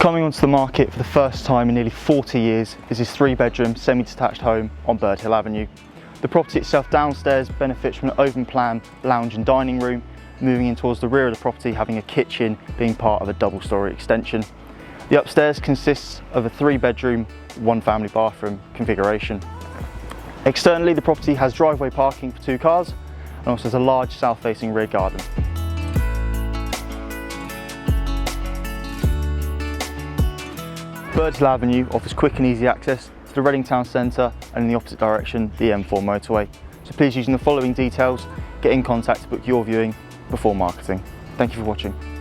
Coming onto the market for the first time in nearly 40 years is this 3-bedroom semi-detached home on Bird Hill Avenue. The property itself downstairs benefits from an open plan lounge and dining room, moving in towards the rear of the property having a kitchen being part of a double-storey extension. The upstairs consists of a 3-bedroom, 1-family bathroom configuration. Externally, the property has driveway parking for 2 cars and also has a large south-facing rear garden. Bird Hill Avenue offers quick and easy access to the Reading town centre and in the opposite direction, the M4 motorway. So please, using the following details, get in contact to book your viewing before marketing. Thank you for watching.